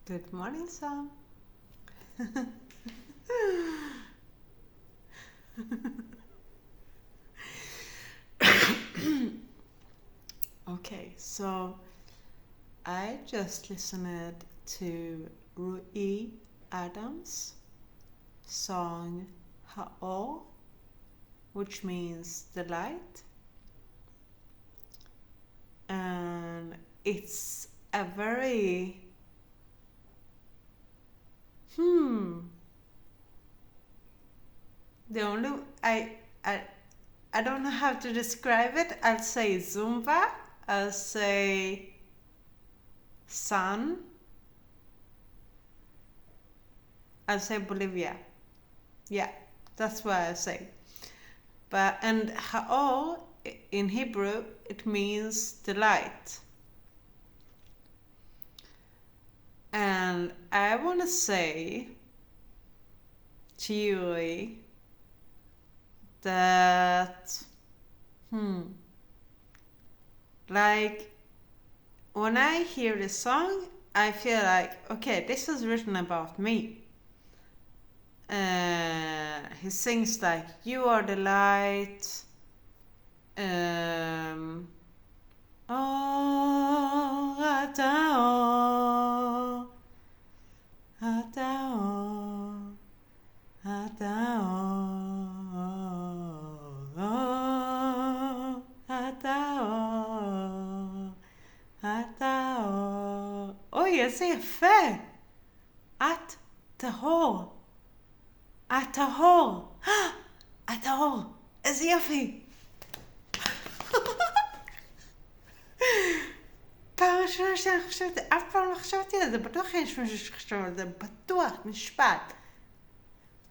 Good morning, Sam. Okay, so I just listened to Roei Adam's song Ha'or, which means the light, and it's a very the only I don't know how to describe it. I'll say Zumba, I'll say sun, I'll say Bolivia. Yeah, that's what I say. But and Ha'or in Hebrew it means the light. And I want to say to you that like when I hear the song I feel like, okay, this was written about me. He sings like, you are the light, oh, Atao, Atao, Atao, Atao, Atao. Oj, jag ser fel! Att tahor. Atahor. Atahor. איזה יופי. פעם ראשונה שאני חושבת, אף פעם לא חשבתי על זה, בטוח יש מישהו שחשב על זה, בטוח, משפט.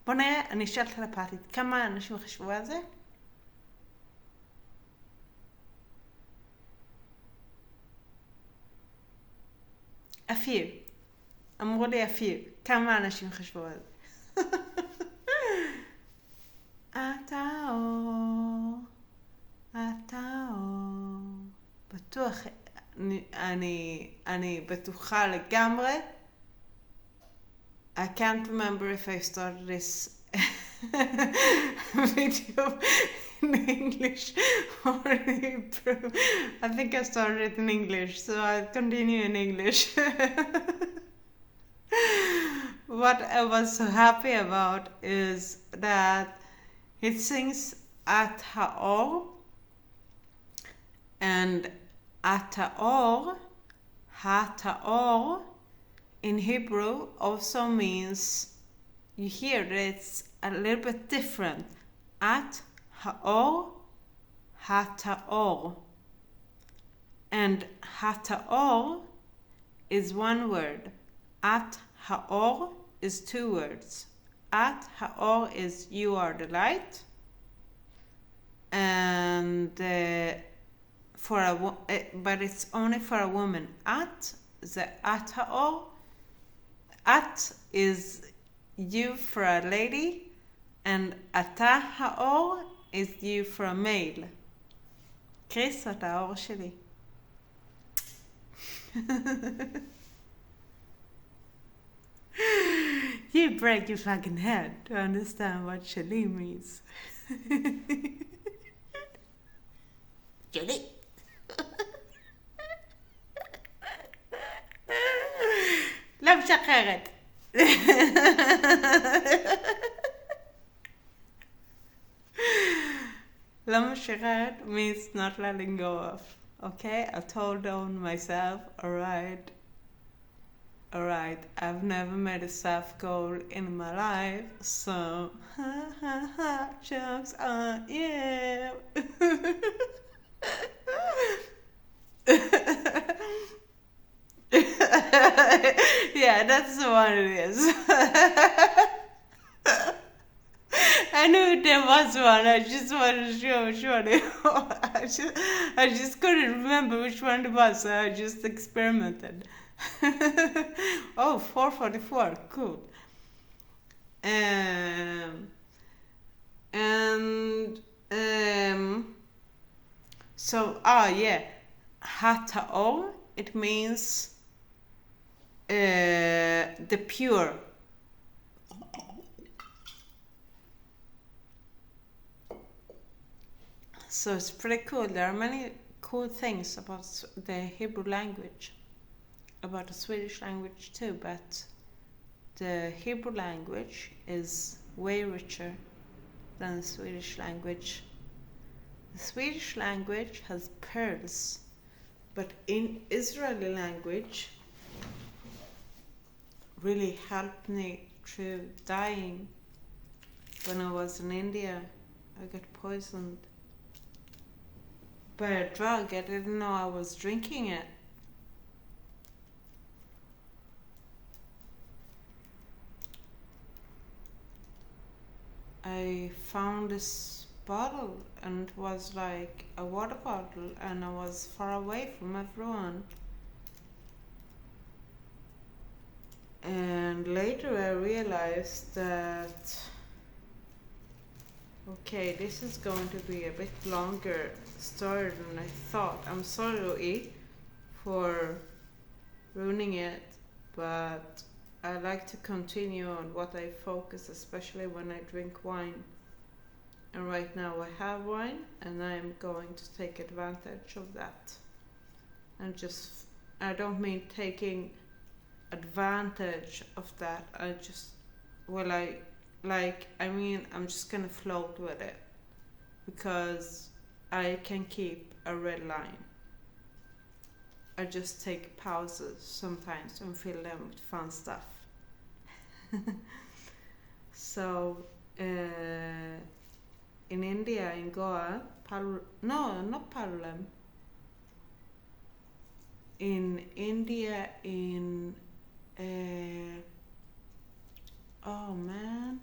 בוא נראה, אני אשאל טלפתית, כמה אנשים חשבו על זה? A few. אמרו לי a few. כמה אנשים חשבו על זה? התאור, התאור. בטוח, אני בטוחה לגמרי. I can't remember if I started this video in English or in Hebrew. I think I started it in English, so I'll continue in English. What I was so happy about is that he sings at ha'or, and at ha'or, ha-ta'or, in Hebrew also means, you hear that it's a little bit different. At ha'or, ha-ta'or. And ha-ta'or is one word. At ha'or is two words. At ha'or is you are the light. And but it's only for a woman. At ha'or. At is you for a lady, and ata ha'or is you for a male. Chris, אתה האור שלי. You break your fucking head to understand what Shali means. Shali. לא משחררת. לא משחררת means not letting go of. Okay, I told on myself, alright, I've never made a self goal in my life, so jokes on you. Yeah, that's the one it is. I knew there was one. I just wanted to show which one it was. I just couldn't remember which one it was, so I just experimented. Oh, 444. Cool. So, yeah. Hata'or, it means the pure. So it's pretty cool. There are many cool things about the Hebrew language, about the Swedish language too, but the Hebrew language is way richer than the Swedish language. The Swedish language has pearls, but in Israeli language really helped me through dying. When I was in India, I got poisoned by a drug. I didn't know I was drinking it. I found this bottle and it was like a water bottle, and I was far away from everyone. And later I realized that, okay, this is going to be a bit longer story than I thought. I'm sorry, Roei, for ruining it, but I like to continue on what I focus, especially when I drink wine. And right now I have wine, and I'm going to take advantage of that. And I don't mean taking advantage of that. I'm just gonna float with it, because I can keep a red line. I just take pauses sometimes and fill them with fun stuff. So, in India, in Goa, not Parulem. In India, oh man.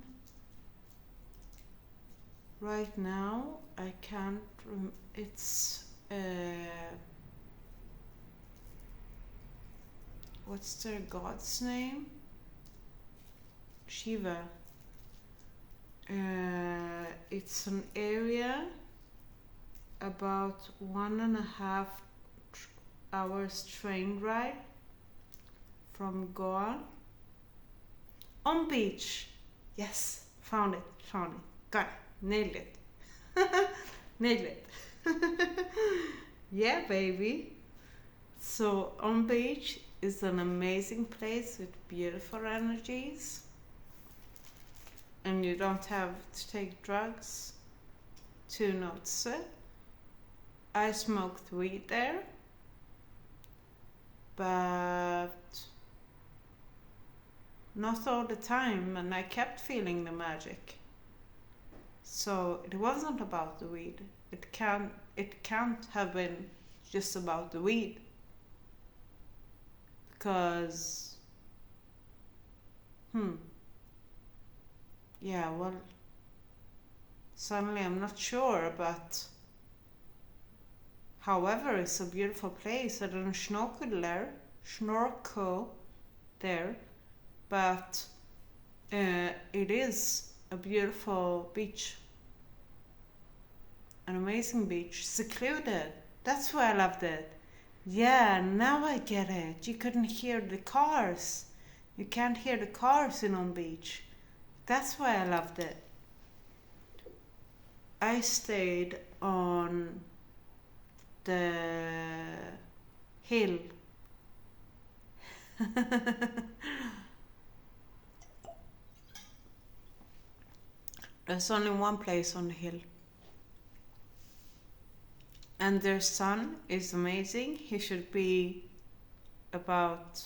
Right now, I can't it's, what's their god's name? Shiva. It's an area about 1.5 hours train ride from Goa. On beach. Yes, found it, got it, nailed it. Nailed it. Yeah, baby. So on beach is an amazing place with beautiful energies, and you don't have to take drugs to notice it. I smoked weed there, but not all the time, and I kept feeling the magic. So it wasn't about the weed. It can't have been just about the weed, because yeah, well, suddenly I'm not sure, but however, it's a beautiful place. I didn't snorkel there, but it is a beautiful beach, an amazing beach, secluded. That's why I loved it. Yeah, now I get it. You couldn't hear the cars. You can't hear the cars in on beach. That's why I loved it. I stayed on the hill. There's only one place on the hill. And their son is amazing. He should be about,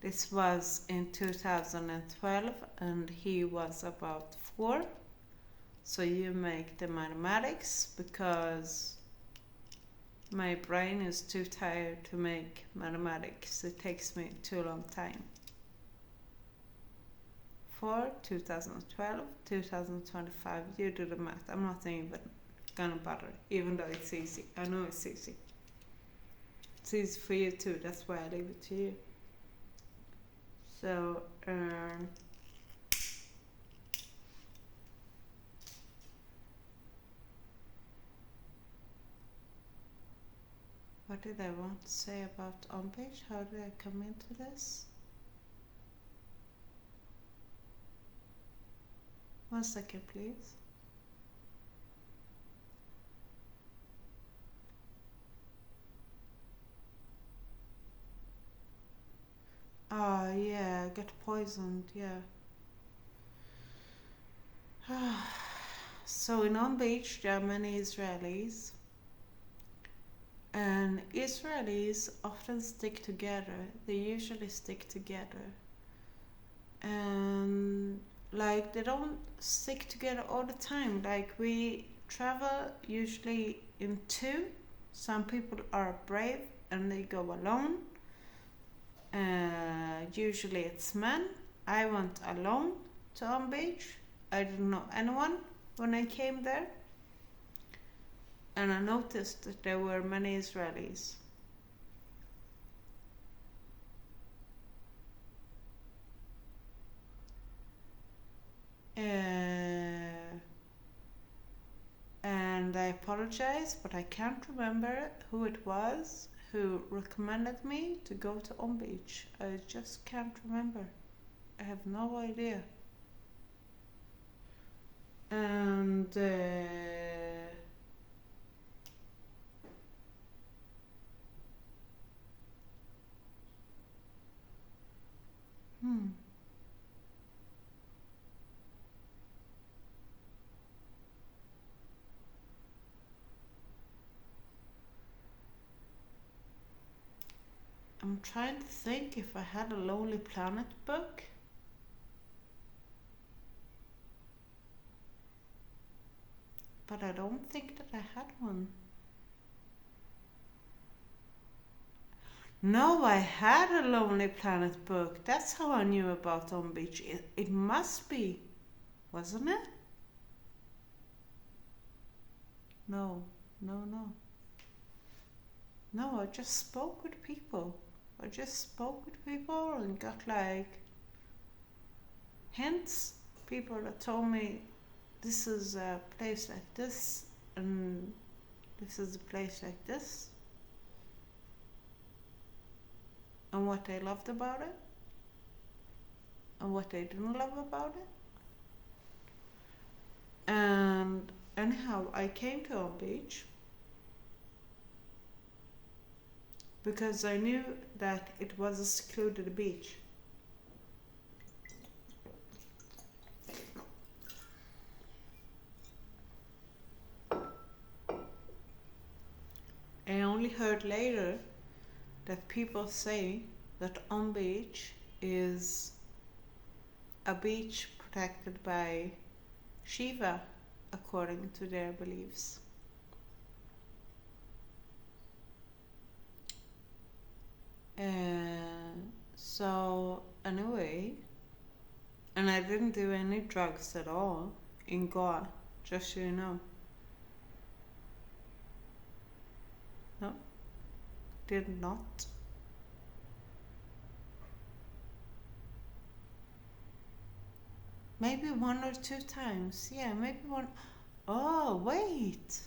this was in 2012, and he was about 4. So you make the mathematics, because my brain is too tired to make mathematics. It takes me too long time. 4, 2012, 2025, you do the math. I'm not even gonna bother, even though it's easy. I know it's easy. It's easy for you too, that's why I leave it to you. So, What did I want to say about on page? How did I come into this? 1 second, please. Oh, yeah, get poisoned, yeah. So in On Beach, there are many Israelis, and Israelis often stick together. They usually stick together. And like they don't stick together all the time. Like we travel usually in two. Some people are brave and they go alone. Usually it's men. I went alone to On Beach. I didn't know anyone when I came there. And I noticed that there were many Israelis. And I apologize, but I can't remember who it was who recommended me to go to On Beach. I just can't remember. I have no idea. And I'm trying to think if I had a Lonely Planet book. But I don't think that I had one. No, I had a Lonely Planet book. That's how I knew about On Beach. It must be, wasn't it? No. No, I just spoke with people. And got like hints. People that told me this is a place like this and this is a place like this. And what I loved about it. And what I didn't love about it. And anyhow, I came to On Beach because I knew that it was a secluded beach. I only heard later that people say that On Beach is a beach protected by Shiva, according to their beliefs. So anyway, and I didn't do any drugs at all in Goa, just so you know. No, did not. Maybe 1 or 2 times. Yeah, maybe one. Oh, wait.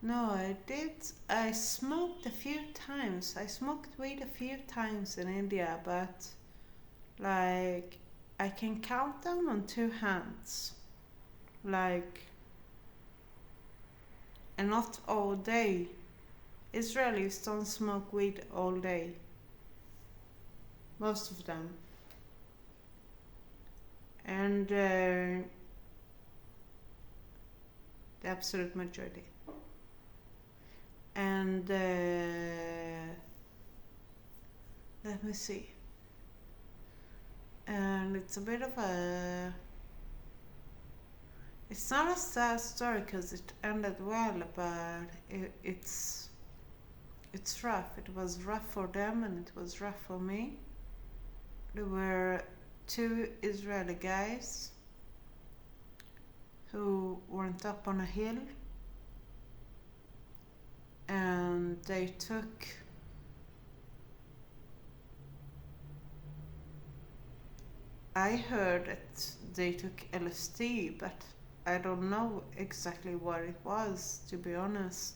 No, I did. I smoked a few times. I smoked weed a few times in India, but like I can count them on 2 hands. Like, and not all day. Israelis don't smoke weed all day. Most of them. And the absolute majority. And let me see. And it's a bit of a. It's not a sad story because it ended well, but it's rough. It was rough for them and it was rough for me. There were 2 Israeli guys who went up on a hill and they took I heard that they took LSD, but I don't know exactly what it was, to be honest.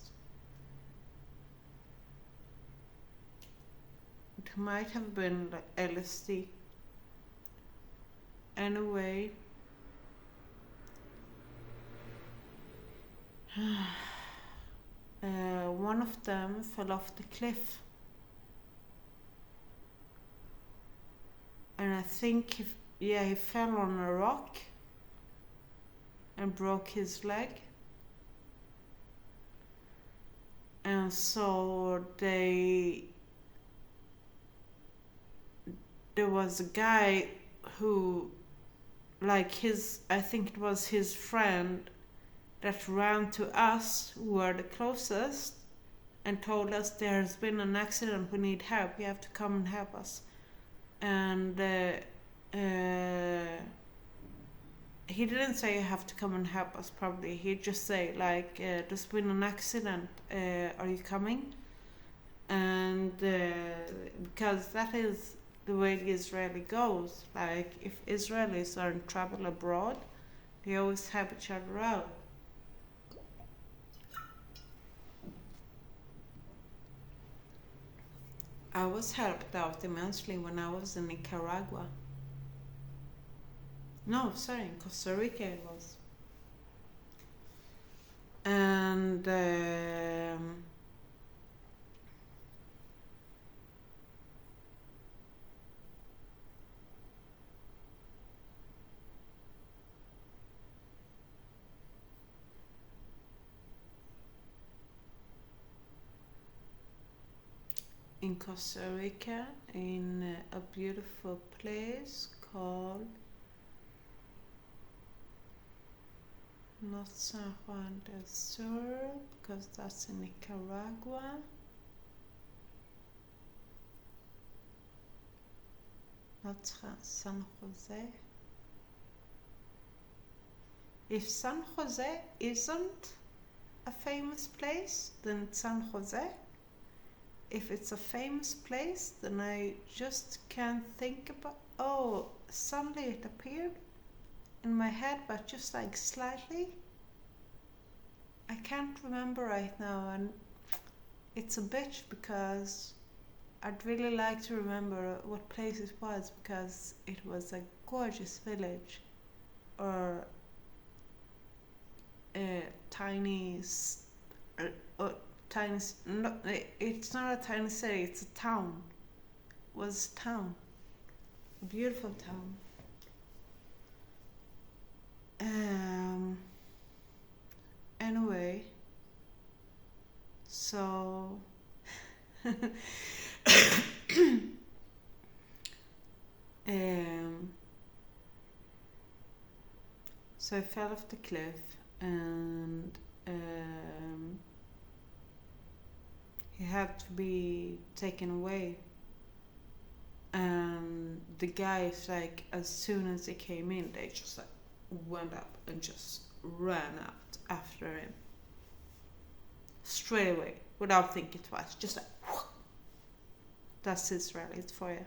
It might have been like LSD. Anyway, one of them fell off the cliff, and I think he fell on a rock and broke his leg. And so there was a guy who, like I think it was his friend that ran to us who were the closest and told us there's been an accident, we need help, you have to come and help us. And he didn't say you have to come and help us, probably. He'd just say, like, there's been an accident, are you coming? And because that is the way the Israeli goes. Like, if Israelis are in travel abroad, they always help each other out. I was helped out immensely when I was in Nicaragua. No, sorry, in Costa Rica it was. And in Costa Rica, in a beautiful place called not San Juan del Sur, because that's in Nicaragua. Not San Jose. If San Jose isn't a famous place, then it's San Jose. If it's a famous place, then I just can't think about. Oh, suddenly it appeared in my head, but just like slightly. I can't remember right now, and it's a bitch because I'd really like to remember what place it was, because it was a gorgeous village or a tiny no, it's not a tiny city, it's a town. It was a town, a beautiful town. Anyway, so so I fell off the cliff, and he had to be taken away. And the guys, like, as soon as he came in, they just like went up and just ran out after him straight away without thinking twice, just like whoosh. That's Israelis for you.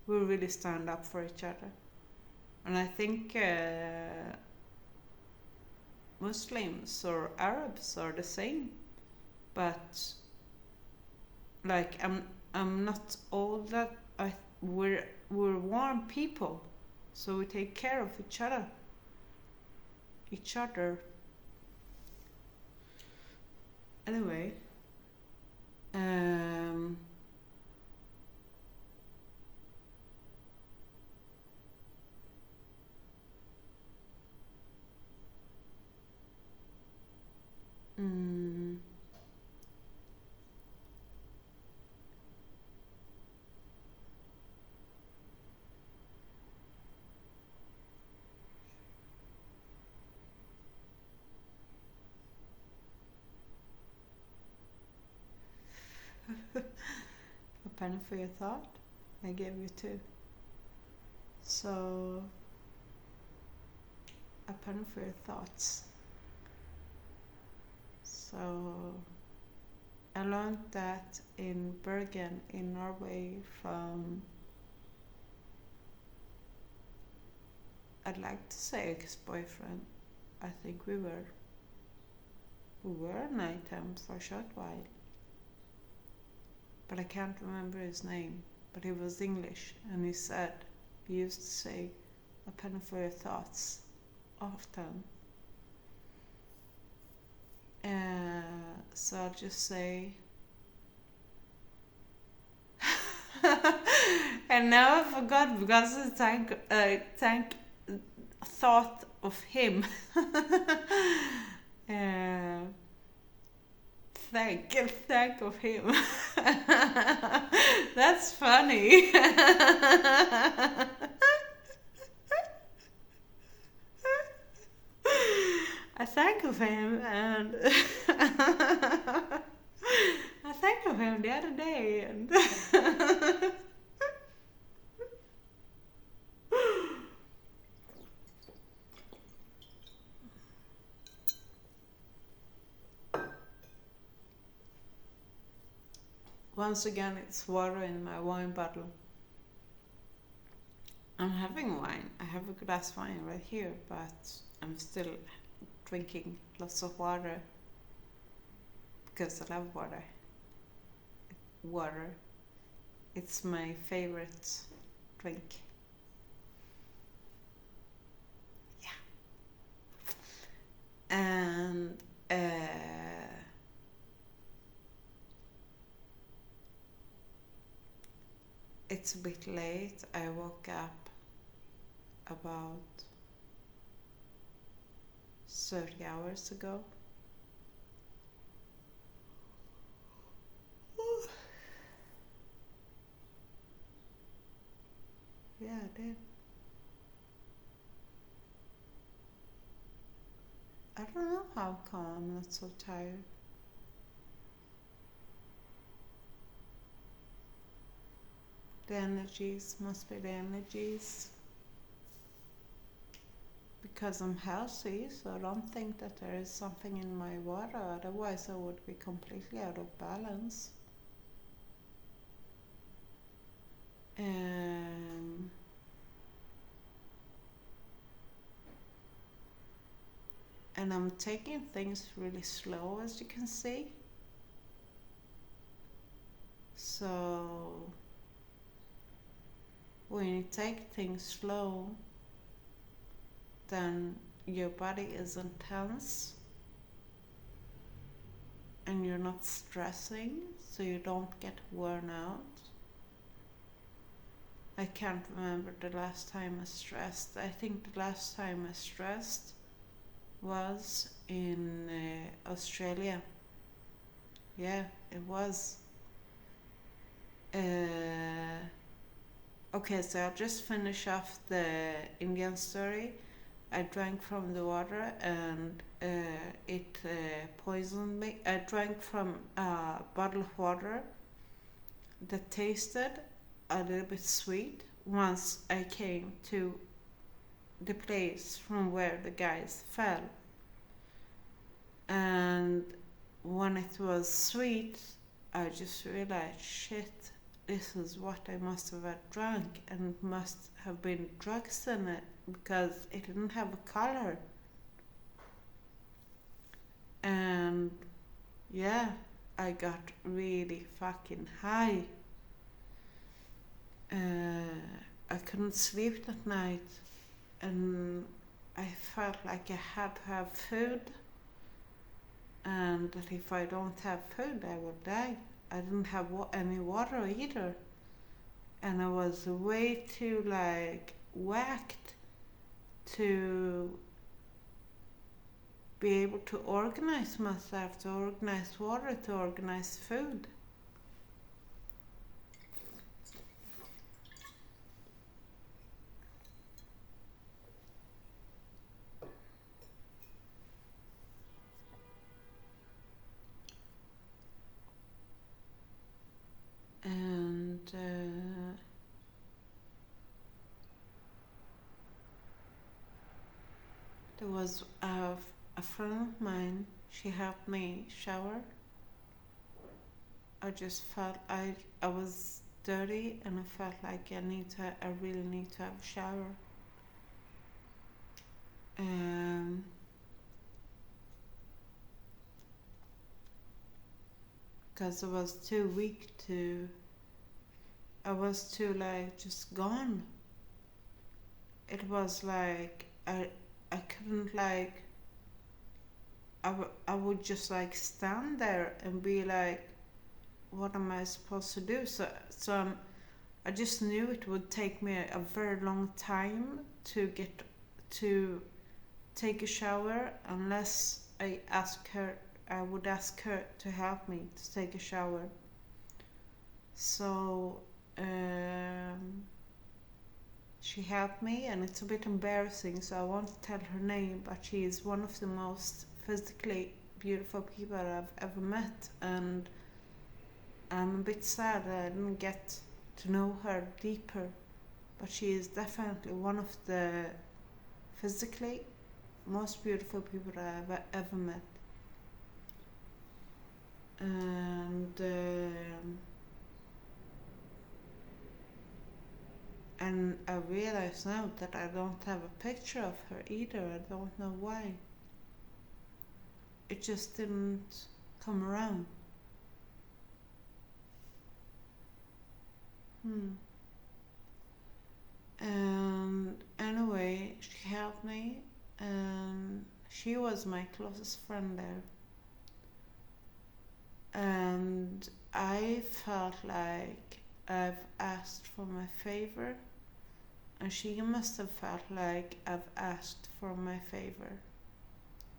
We really stand up for each other, and I think Muslims or Arabs are the same, but like I'm not all that. We're warm people, so we take care of each other. Anyway, a penny for your thought. I gave you two. So, a penny for your thoughts. So, I learned that in Bergen in Norway from I'd like to say ex-boyfriend. I think we were. We were an item for a short while. But I can't remember his name. But he was English, and he said, he used to say, a penny for your thoughts, often. So I'll just say, and now I forgot because I thought of him. Think of him. That's funny. I think of him and I think of him the other day and once again it's water in my wine bottle. I'm having wine. I have a glass of wine right here, but I'm still drinking lots of water because I love water. Water. It's my favorite drink. Yeah. And it's a bit late. I woke up about 30 hours ago. Yeah, I did. I don't know how come I'm not so tired. The energies must be the energies. Because I'm healthy, so I don't think that there is something in my water, otherwise I would be completely out of balance. And I'm taking things really slow, as you can see. So when you take things slow, then your body isn't tense and you're not stressing, so you don't get worn out. I can't remember the last time I stressed. I think the last time I stressed was in Australia. Yeah, it was. Okay, so I'll just finish off the Indian story. I drank from the water and it poisoned me. I drank from a bottle of water that tasted a little bit sweet once I came to the place from where the guys fell. And when it was sweet, I just realized, shit, this is what I must have had drunk, and it must have been drugs in it because it didn't have a color. And yeah, I got really fucking high. I couldn't sleep that night, and I felt like I had to have food, and that if I don't have food I would die. I didn't have any water either, and I was way too whacked to be able to organize myself, to organize water, to organize food. And there was a friend of mine. She helped me shower. I just felt I was dirty, and I felt like I really need to have a shower. Um, because I was too weak to. I was too like just gone. It was like I couldn't like. I would just like stand there and be like, what am I supposed to do? I just knew it would take me a very long time to get to take a shower unless I would ask her to help me to take a shower. So she helped me, and it's a bit embarrassing, so I won't tell her name, but she is one of the most physically beautiful people I've ever met, and I'm a bit sad that I didn't get to know her deeper, but she is definitely one of the physically most beautiful people I've ever met. And I realize now that I don't have a picture of her either. I don't know why. It just didn't come around. And anyway, she helped me, and she was my closest friend there. And I felt like I've asked for my favor, and she must have felt like I've asked for my favor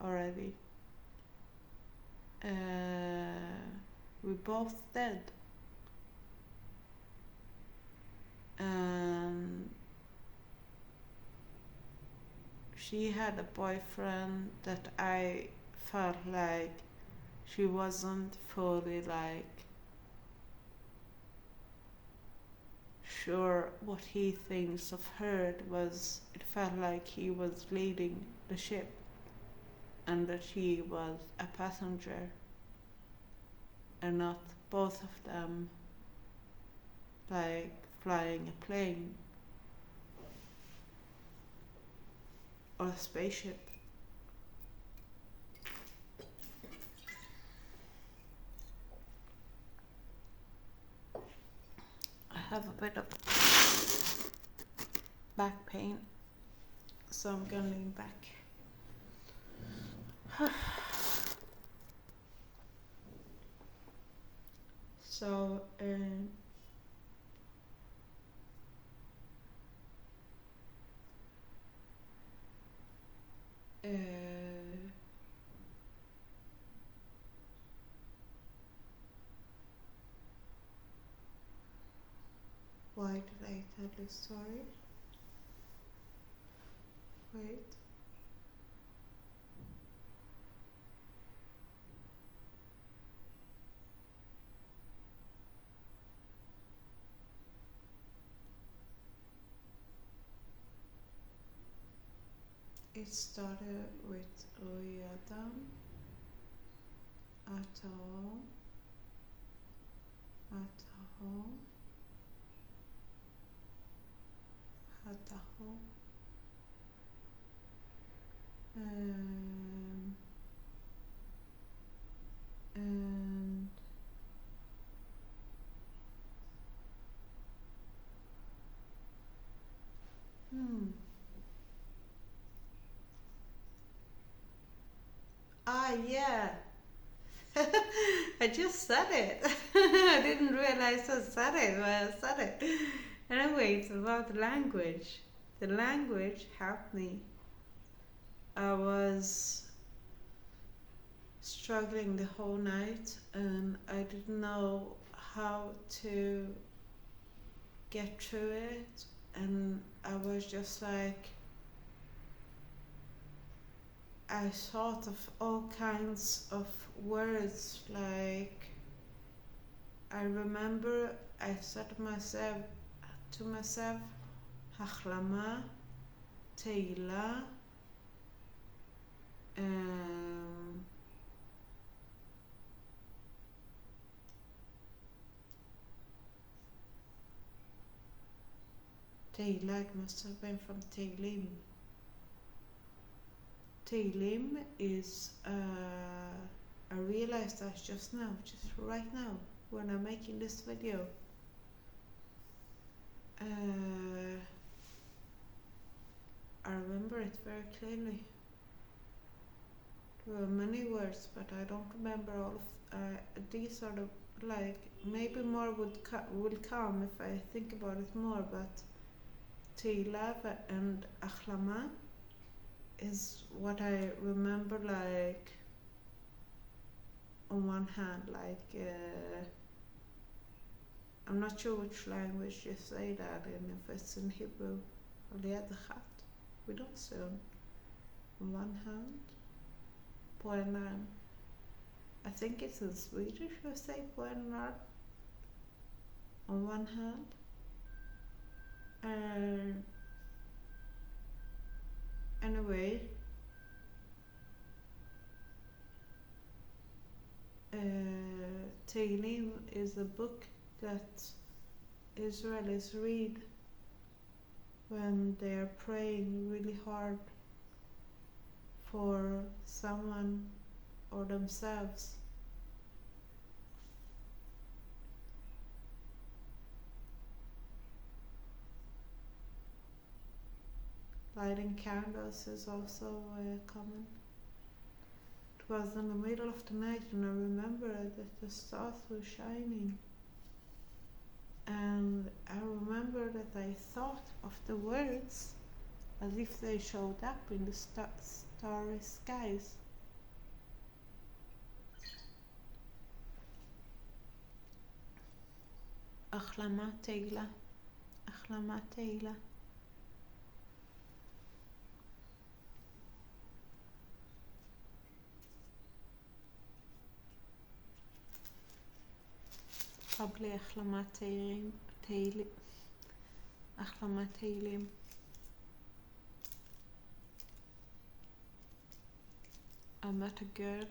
already. We both did. And she had a boyfriend that I felt like she wasn't fully like sure what he thinks of her. It felt like he was leading the ship and that she was a passenger and not both of them like flying a plane or a spaceship. I have a bit of back pain, so I'm gonna lean back. So why did I tell this story? Wait. It started with Roei Adam, Ataho, Hataho, and yeah. I just said it. I didn't realize I said it, but I said it. Anyway, it's about the language. The language helped me. I was struggling the whole night and I didn't know how to get through it, and I was just like, I thought of all kinds of words. Like, I remember I said to myself, Hachlama, Teila, Teila, it must have been from Teilim. Tehillim is, I realized that just now, just right now, when I'm making this video. I remember it very clearly. There were many words, but I don't remember all of. These are the, like, maybe more will come if I think about it more. But Tehillah and Achlama is what I remember, like, on one hand, like, I'm not sure which language you say that in, if it's in Hebrew. We don't say on one hand. Poenar. I think it's in Swedish we say poenar on one hand. Anyway, Tehillim is a book that Israelis read when they are praying really hard for someone or themselves. Lighting candles is also common. It was in the middle of the night and I remember that the stars were shining. And I remember that I thought of the words as if they showed up in the starry skies. Achlama Tehillah, Achlama Tehillah. Probably Achlama Tehillim. Achlama Tehillim. I met a girl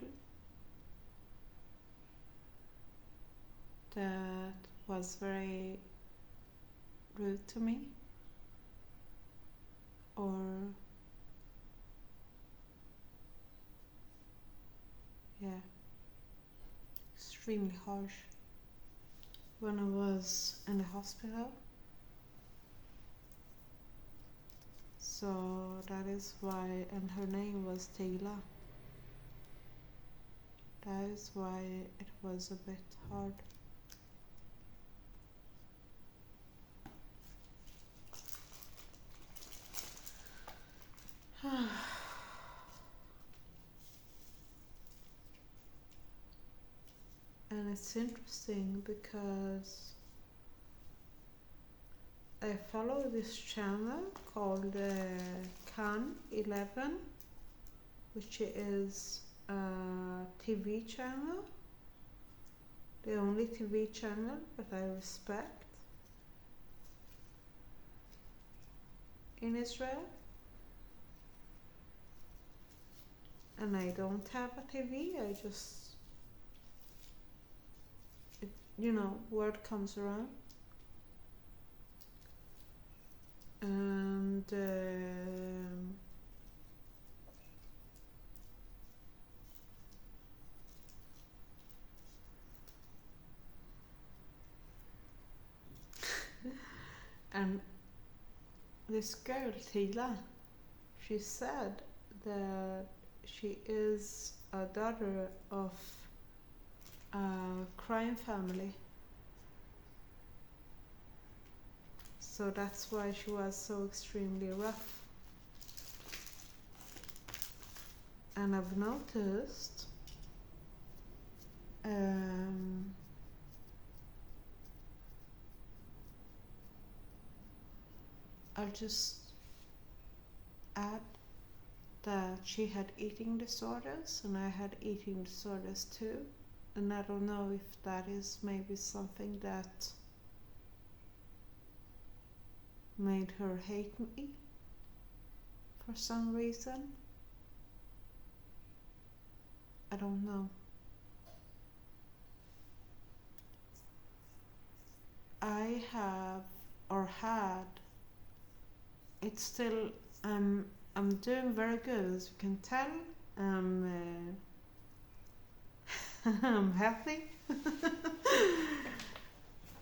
that was very rude to me, or extremely harsh when I was in the hospital. So that is why, and her name was Tehillah. That is why it was a bit hard. And it's interesting because I follow this channel called Khan 11, which is a TV channel, the only TV channel that I respect in Israel. And I don't have a TV, I just, word comes around. And and this girl, Tehillah, she said that she is a daughter of a crime family. So that's why she was so extremely rough. And I've noticed I'll just add that she had eating disorders and I had eating disorders too. And I don't know if that is maybe something that made her hate me for some reason. I don't know. I have or had, it's still, I'm I'm doing very good, as you can tell. I'm happy.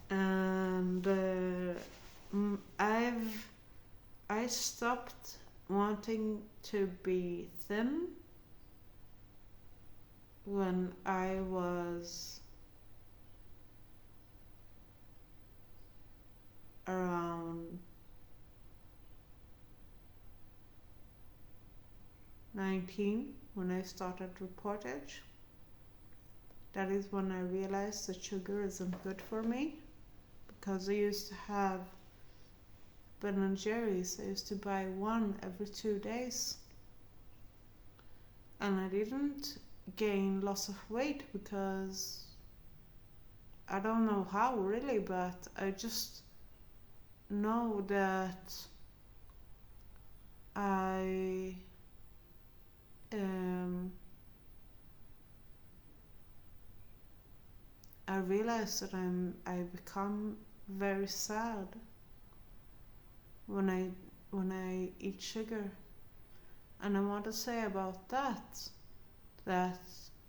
And I stopped wanting to be thin when I was around 19, when I started reportage. That is when I realized that sugar isn't good for me, because I used to have Ben and Jerry's. I used to buy one every 2 days, and I didn't gain lots of weight because I don't know how really, but I just know that I I realize that I become very sad when I eat sugar. And I want to say about that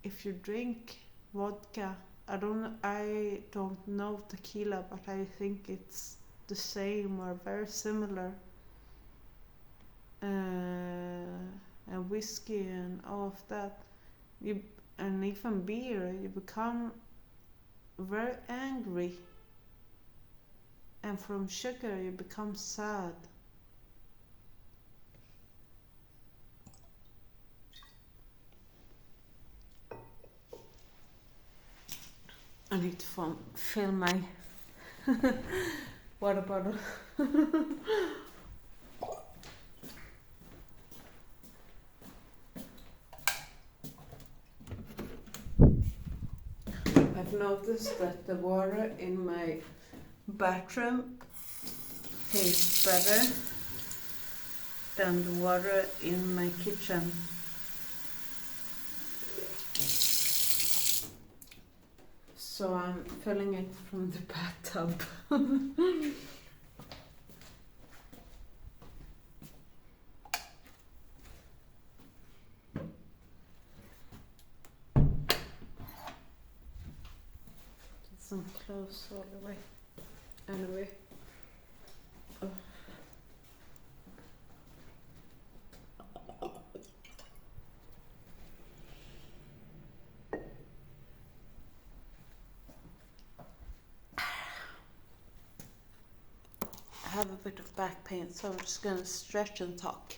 if you drink vodka, I don't know tequila, but I think it's the same or very similar, and whiskey and all of that, and even beer, you become very angry, and from sugar you become sad. I need to fill my water bottle. I've noticed that the water in my bathroom tastes better than the water in my kitchen. So I'm filling it from the bathtub. Some clothes all the way. Anyway. Oh. I have a bit of back pain, so I'm just gonna stretch and talk.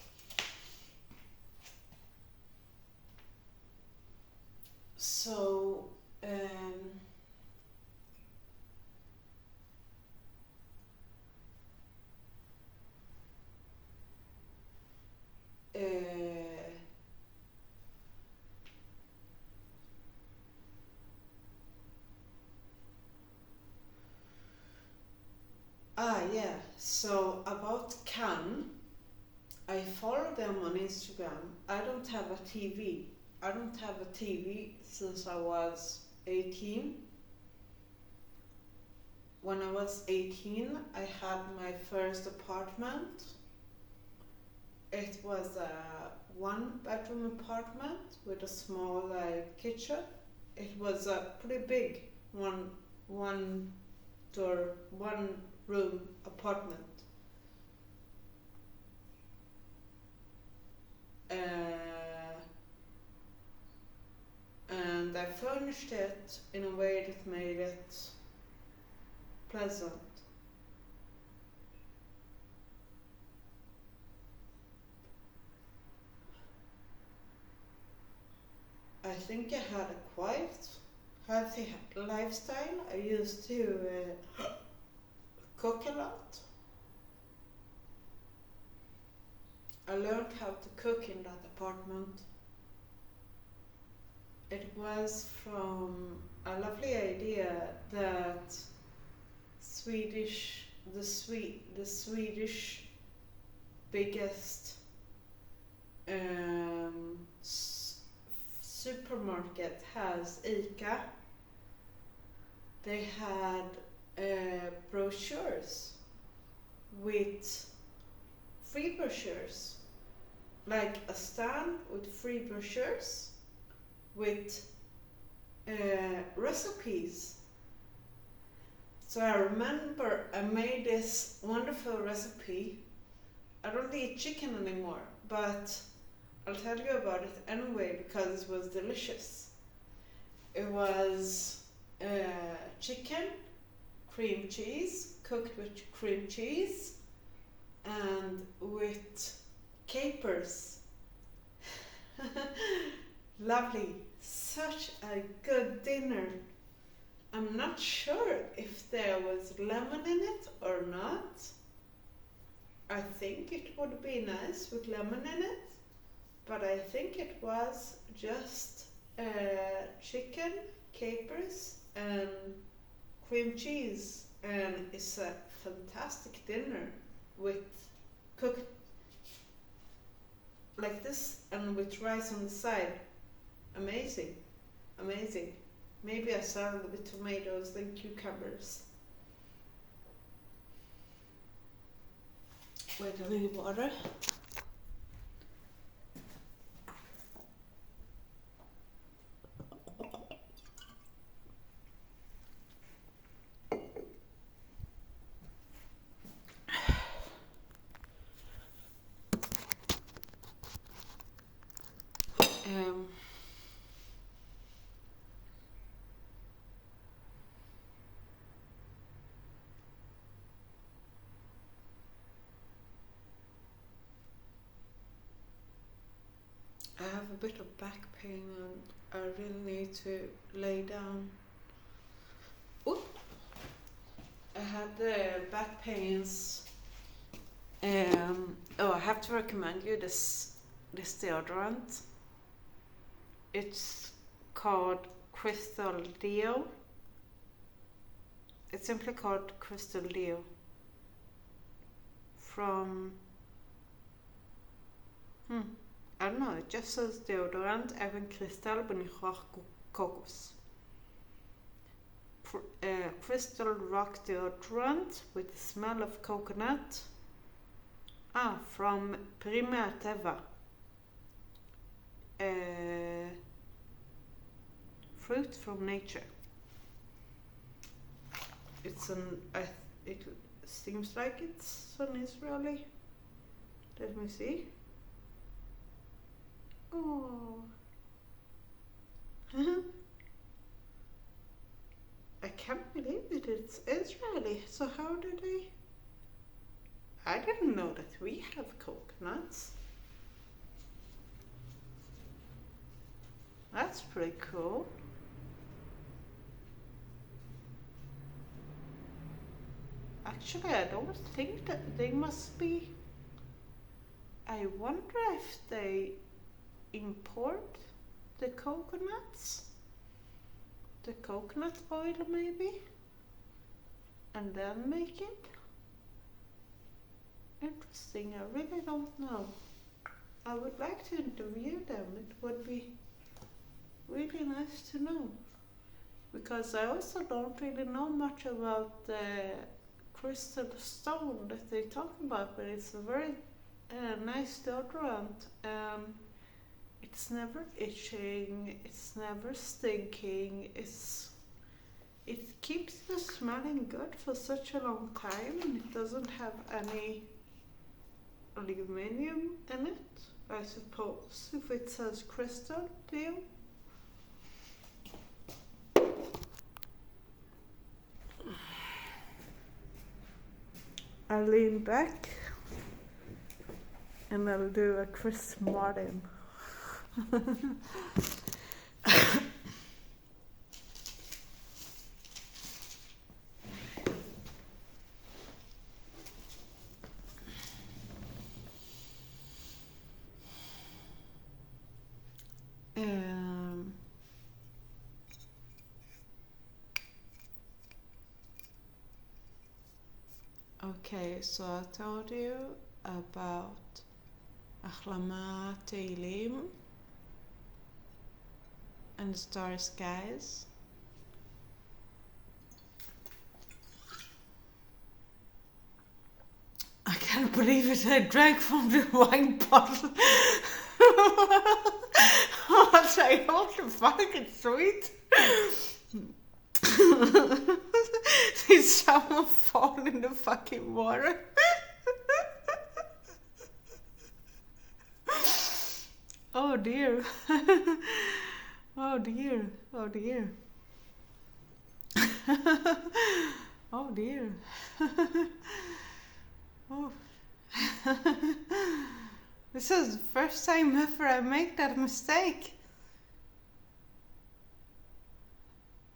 So, yeah. So about Cannes, I follow them on Instagram. I don't have a TV. I don't have a TV since I was 18. When I was 18, I had my first apartment. It was a 1-bedroom apartment with a small kitchen. It was a pretty big one room apartment. And I furnished it in a way that made it pleasant. I think I had a quiet, healthy lifestyle. I used to cook a lot. I learned how to cook in that apartment. It was from a lovely idea that the Swedish biggest supermarket has, ICA. They had brochures with free brochures like a stand with 3 brochures with recipes. So I remember I made this wonderful recipe. I don't eat chicken anymore, but I'll tell you about it anyway because it was delicious. It was chicken, cream cheese, cooked with cream cheese and with capers. Lovely. Such a good dinner. I'm not sure if there was lemon in it or not. I think it would be nice with lemon in it, but I think it was just chicken, capers and cream cheese, and it's a fantastic dinner with cooked like this and with rice on the side. Amazing, amazing. Maybe a salad with tomatoes and cucumbers. Wait, I need water. I have a bit of back pain and I really need to lay down. Ooh. I had back pains. I have to recommend you this deodorant. It's called Crystal Deo. It's simply called Crystal Deo. From I don't know, it just says deodorant, even Crystal benichach kokos. Crystal rock deodorant with the smell of coconut. From Prima Teva. Fruit from nature. It seems like it's an Israeli. Let me see. Oh. I can't believe it. It's Israeli. So how did they? I didn't know that we have coconuts. That's pretty cool. Actually, I don't think that they must be. I wonder if they import the coconuts, the coconut oil maybe, and then make it. Interesting, I really don't know. I would like to interview them. It would be really nice to know, because I also don't really know much about the crystal stone that they talk about, but it's a very nice deodorant. It's never itching, it's never stinking, it keeps you smelling good for such a long time, and it doesn't have any aluminum in it, I suppose, if it says crystal deal. I'll lean back and I'll do a Chris Martin. Okay, so I told you about Achlama Teilim and the starry skies. I can't believe it, I drank from the wine bottle. the fuck? It's sweet. Did someone fall in the fucking water? Oh dear. Oh dear. Oh dear. Oh dear. Oh. This is the first time ever I make that mistake.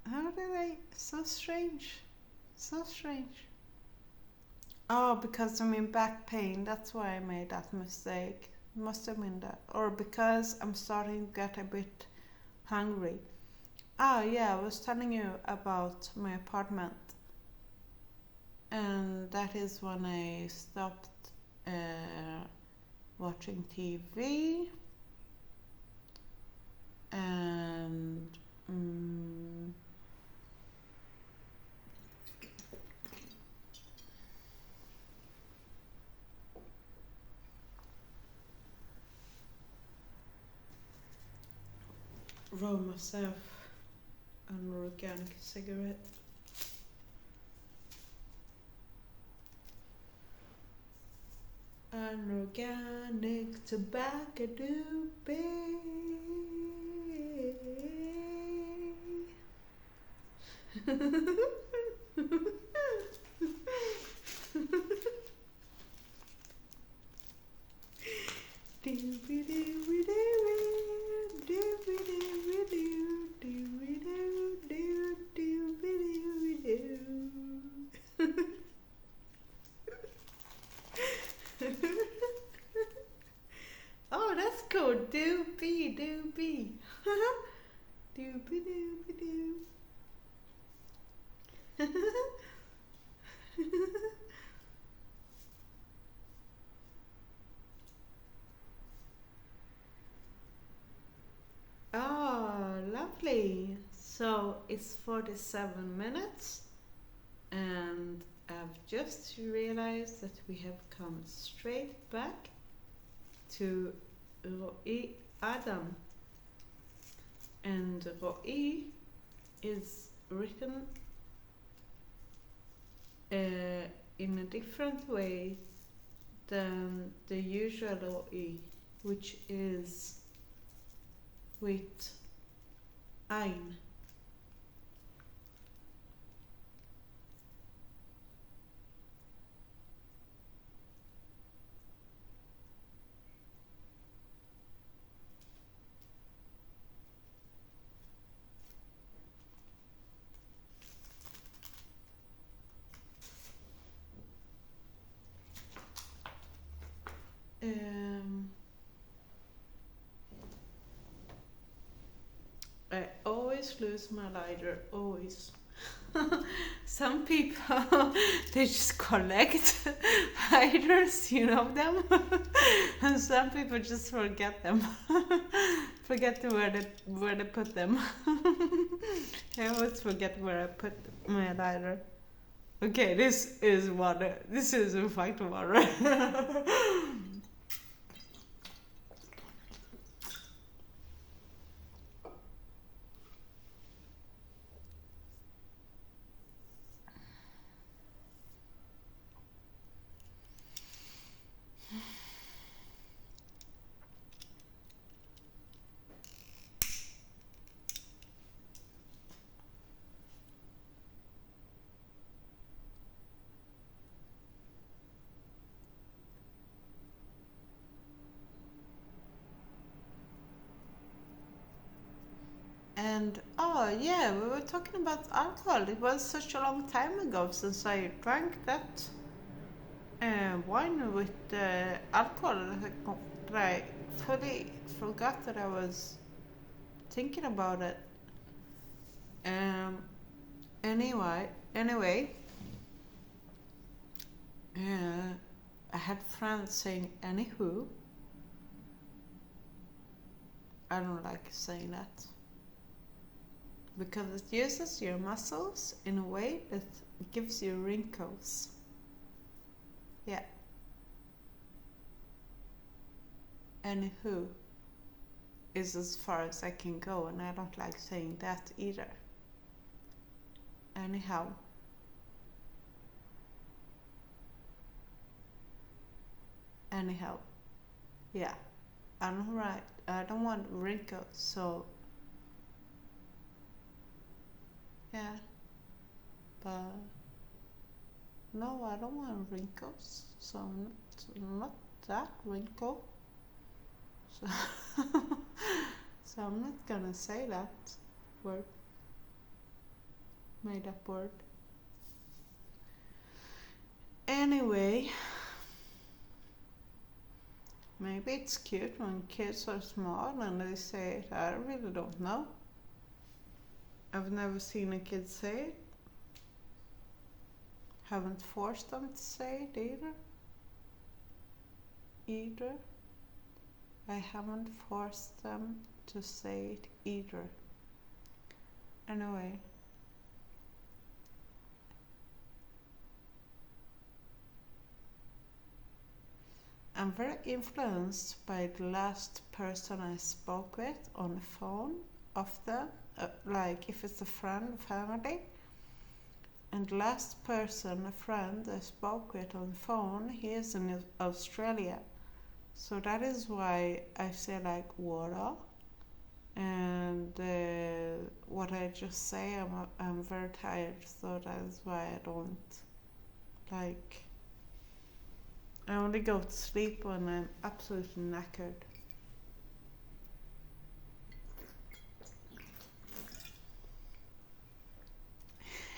How did I? So strange. So strange. Oh, because I'm in back pain. That's why I made that mistake. Must have been that. Or because I'm starting to get a bit hungry. Ah, yeah, I was telling you about my apartment. And that is when I stopped watching TV. And roll myself an organic cigarette. An organic tobacco doobie. Oh, that's cool. Doobie, doobie. Doobie, doobie, doo. Oh, lovely. So it's 47 minutes, and I've just realized that we have come straight back to Roei Adam. And Roei is written in a different way than the usual Roei, which is with ein. I always lose my lighter, always. Some people, they just collect lighters, you know them? And some people just forget them. Forget where they put them. I always forget where I put my lighter. Okay, this is water. This is in fact water. And oh yeah, we were talking about alcohol. It was such a long time ago since I drank that wine with alcohol that I fully forgot that I was thinking about it. Um. Anyway, I had friends saying anywho. I don't like saying that. Because it uses your muscles in a way that gives you wrinkles. Yeah. Anywho. is as far as I can go, and I don't like saying that either. Anyhow, anyhow, yeah, I'm right. I don't want wrinkles, so yeah, but no, I don't want wrinkles, so I'm not that wrinkle. So, so I'm not gonna say that word, made up word. Anyway, maybe it's cute when kids are small and they say it. I really don't know. I've never seen a kid say it. Haven't forced them to say it either. I haven't forced them to say it either. Anyway. I'm very influenced by the last person I spoke with on the phone often, like if it's a friend, family. And the last person, a friend I spoke with on the phone, he is in Australia. So that is why I say like water. And what I just say, I'm very tired, so that is why I don't like. I only go to sleep when I'm absolutely knackered.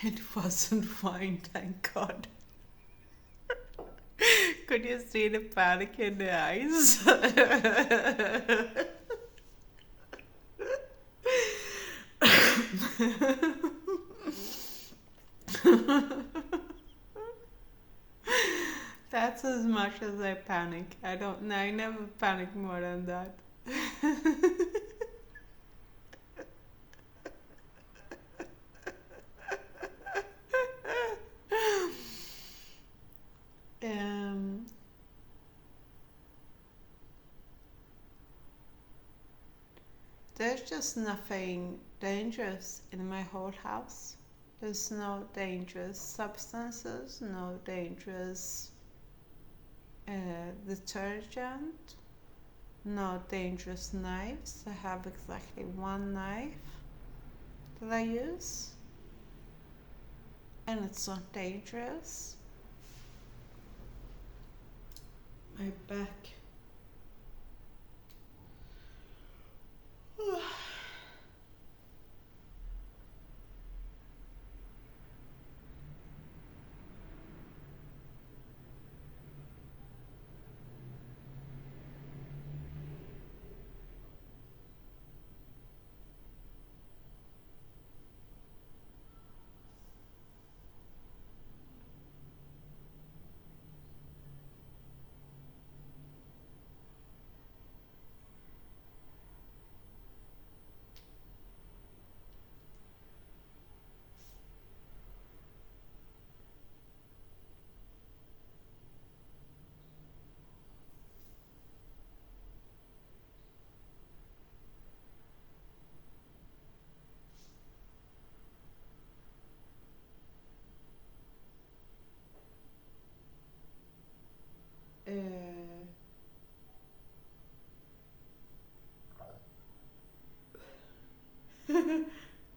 It wasn't wine, thank God. Could you see the panic in the eyes? That's as much as I panic. I never panic more than that. um, there's just nothing dangerous in my whole house. There's no dangerous substances, no dangerous detergent, no dangerous knives. I have exactly one knife that I use, and it's not dangerous. My back.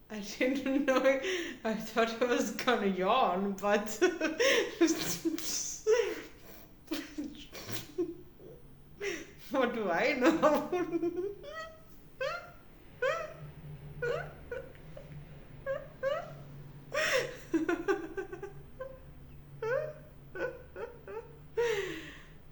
I didn't know. I thought I was gonna yawn, but what do I know?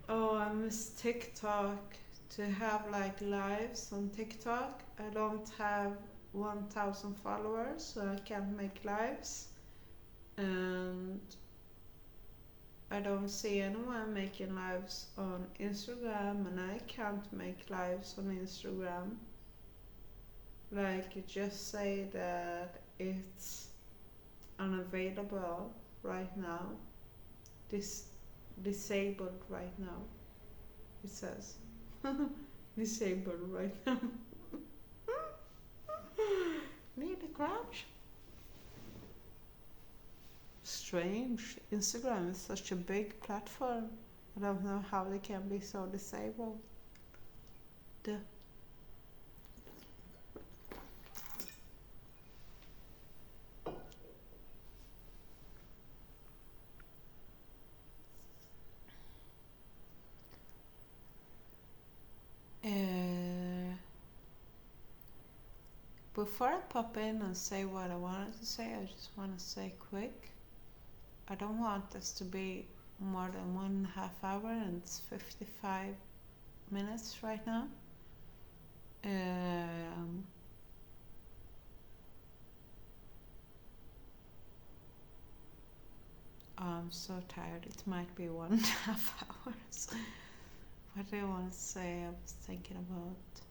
Oh, I miss TikTok. To have like lives on TikTok. I don't have 1,000 followers, so I can't make lives. And I don't see anyone making lives on Instagram, and I can't make lives on Instagram. Like, you just say that it's unavailable right now, disabled right now, it says. Disabled right now. really grunge. Strange. Instagram is such a big platform. I don't know how they can be so disabled. The Before I pop in and say what I wanted to say, I just want to say quick. I don't want this to be more than 1.5 hours, and it's 55 minutes right now. I'm so tired. It might be 1.5 hours. What do I want to say? I was thinking about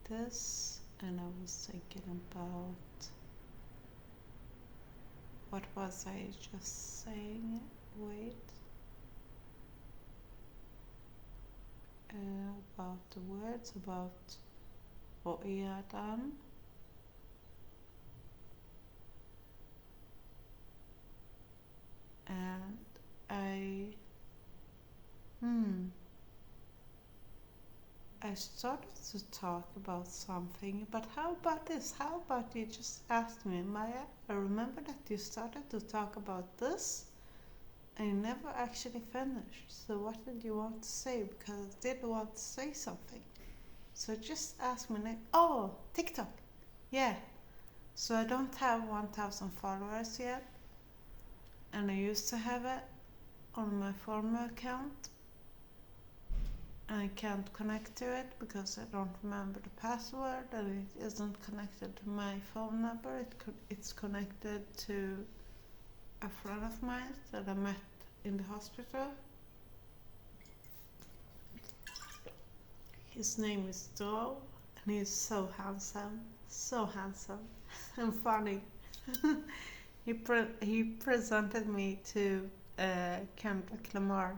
this, and I was thinking about what was I just saying? Wait. About the words, about Roei Adam. And I started to talk about something, but how about this? How about you just asked me, Maya? I remember that you started to talk about this and you never actually finished. So what did you want to say? Because I did want to say something. So just ask me next. Oh, TikTok. Yeah. So I don't have 1,000 followers yet. And I used to have it on my former account. I can't connect to it because I don't remember the password, and it isn't connected to my phone number. It's connected to a friend of mine that I met in the hospital. His name is Roei, and he's so handsome and funny. He presented me to Kendrick Lamar.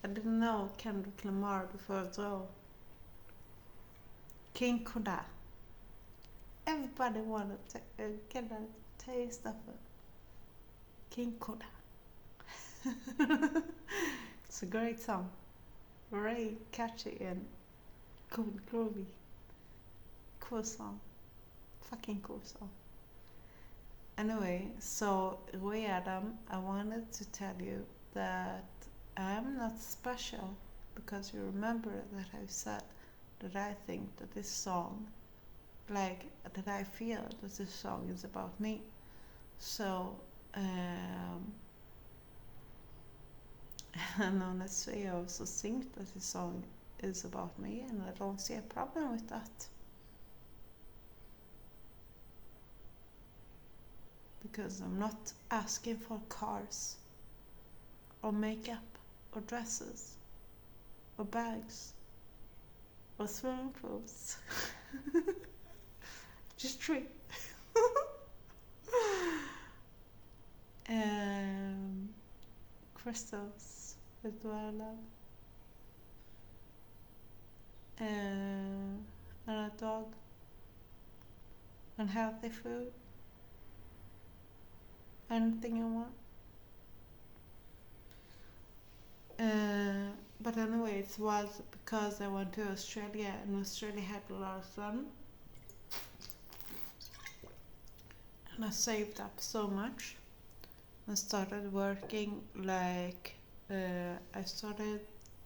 I didn't know Kendrick Lamar before Roei. King Koda. Everybody wanted to get a taste of it. King Koda. It's a great song. Very catchy and cool, groovy. Cool song. Fucking cool song. Anyway, so Roei Adam, I wanted to tell you that I'm not special, because you remember that I said that I think that this song, like that I feel that this song is about me. So, and honestly, I also think that this song is about me, and I don't see a problem with that. Because I'm not asking for cars, or makeup, or dresses, or bags, or swimming pools. Just three. Crystals with Duala. And a dog. And healthy food. Anything you want. But anyway, it was because I went to Australia, and Australia had a lot of sun. And I saved up so much. I started working I started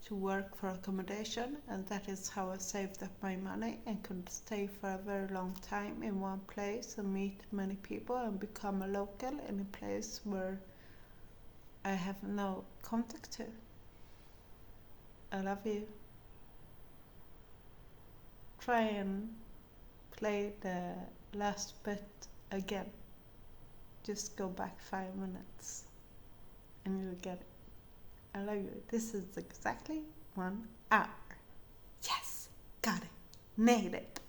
to work for accommodation, and that is how I saved up my money and could stay for a very long time in one place and meet many people and become a local in a place where I have no contact to. I love you. Try and play the last bit again. Just go back 5 minutes and you'll get it. I love you. This is exactly 1 hour. Yes, got it. Nailed it.